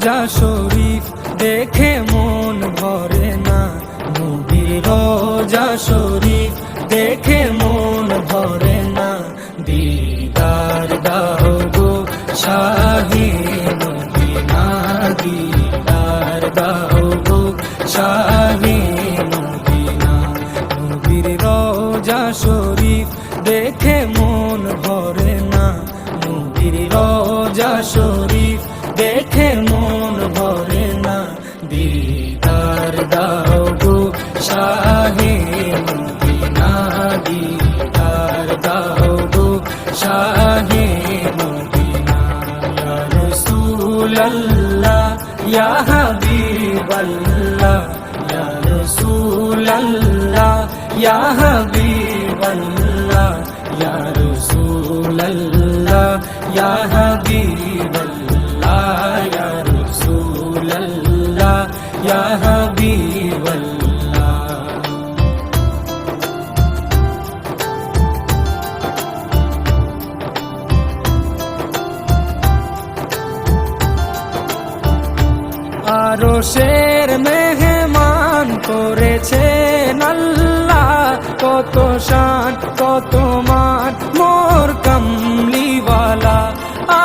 রোজা শরীফ দেখে মন ভরে না, নবীর রোজা শরীফ দেখে মন ভরে না। দিদার দাও গো শাহে মদিনা, দিদার দাও গো শাহে মদিনা। নবীর রোজা শরীফ দেখে মন ভরে না, নবীর রোজা শরীফ দেখে মন ভরে না। দিদার দাও গো শাহে মদিনা, দিদার দাও গো শাহে মদিনা। ইয়া রাসূলাল্লাহ ইয়া হাবিবাল্লাহ, ইয়া রাসূলাল্লাহ ইয়া হাবিবাল্লাহ, ইয়া রাসূলাল্লাহ ইয়া হাবিবাল্লাহ, ইয়া রাসূলাল্লাহ ইয়া হাবিবাল্লাহ। আরশের মেহমান করেছেন আল্লাহ, কত শান কত মান মোর কামলিওয়ালা।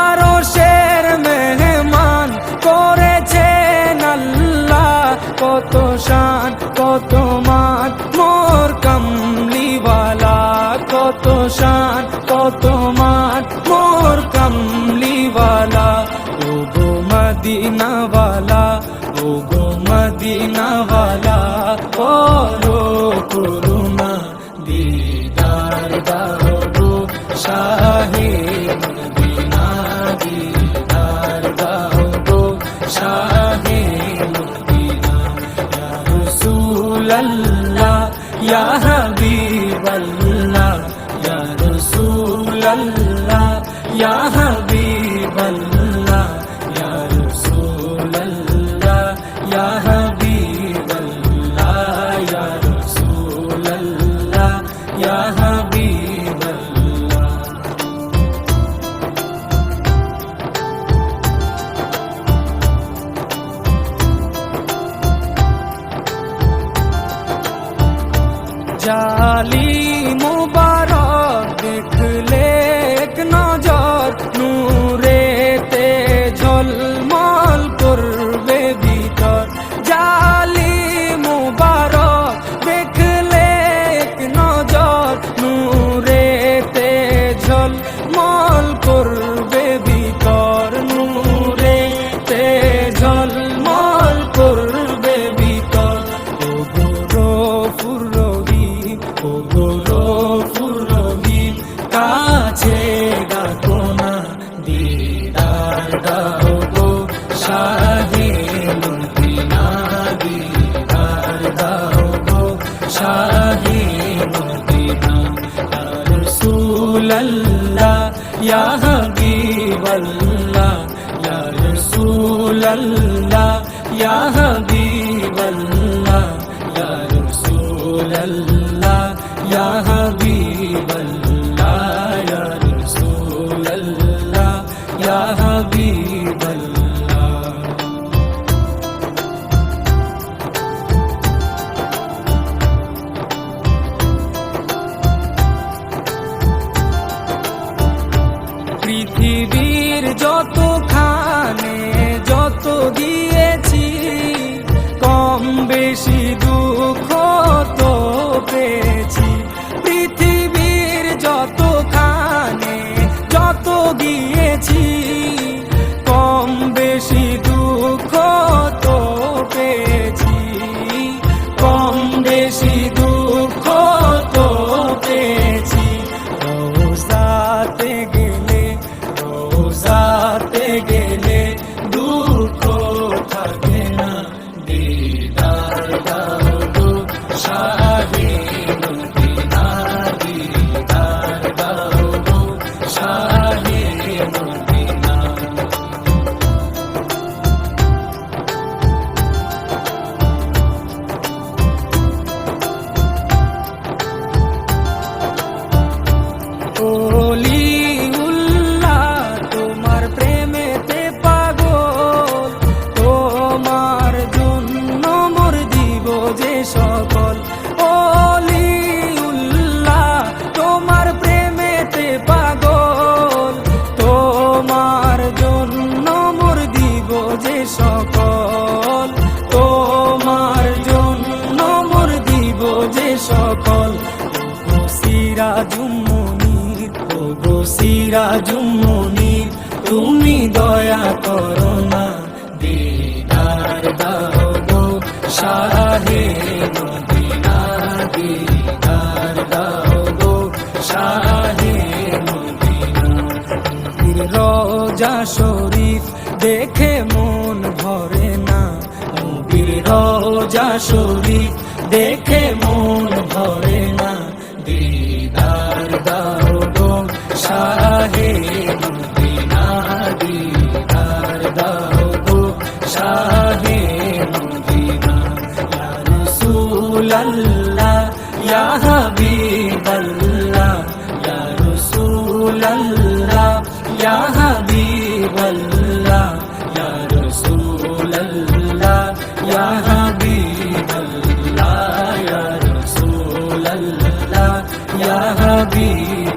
আরশের মেহমান করেছেন আল্লাহ, কত শান কত মান মোর কামলিওয়ালা, কত শান কত মান মোর কামলিওয়ালা। ও গো মদিনাওয়ালা, ও গো মদিনাওয়ালা, করো করুণা, দিদার দাও গো শাহে মদিনা, দিদার দাও গো শাহে মদিনা। ইয়া রাসূলাল্লাহ ইয়া হাবিবাল্লাহ, ইয়া রাসূলাল্লাহ ইয়া হাবিবাল্লাহ, ইয়া রাসূলাল্লাহ ইয়া হাবিবাল্লাহ, ইয়া রাসূলাল্লাহ ইয়া হাবিবাল্লাহ। জালি মুবারক দেখলে এক নজর, নূরেতে ঝলমল করবে ভিতর। জালি মুবারক দেখলে এক নজর, নূরেতে ঝলমল করবে ভিতর, নূরেতে ঝলমল করবে ভিতর। ও গো গফুর রহিম, ও গো গফুর রহিম, কাছে ডাকো না, দিদার দাও গো শাহে মদিনা, দিদার দাও গো শাহে মদিনা। ইয়া রাসূলাল্লাহ ইয়া হাবিবাল্লাহ, ইয়া রাসূলাল্লাহ ইয়া হাবিবাল্লাহ, ইয়া রাসূলাল্লাহ ইয়া হাবিবাল্লাহ, ইয়া রাসূলাল্লাহ ইয়া হাবিবাল্লাহ। পৃথিবীর যতখানে যত দিয়েছি, সিরাজুম মুনির, ও গো সিরাজুম মুনির, তুমি দয়া করো না, দিদার দাও গো শাহে মদিনা, দিদার দাও গো শাহে মদিনা। রোজা শরীফ দেখে মন ভরে না, নবীর রোজা শরীফ দেখে মন ভরে না, দিদার দাও গো শাহে মদিনা, দিদার দাও গো শাহে মদিনা। ইয়া রাসূলাল্লাহ ইয়া হাবিবাল্লাহ, ইয়া রাসূলাল্লাহ ইয়া হাবিবাল্লাহ, ইয়া রাসূলাল্লাহ ইয়া হাবিবাল্লাহ, ইয়া রাসূলাল্লাহ ইয়া হাবিবাল্লাহ।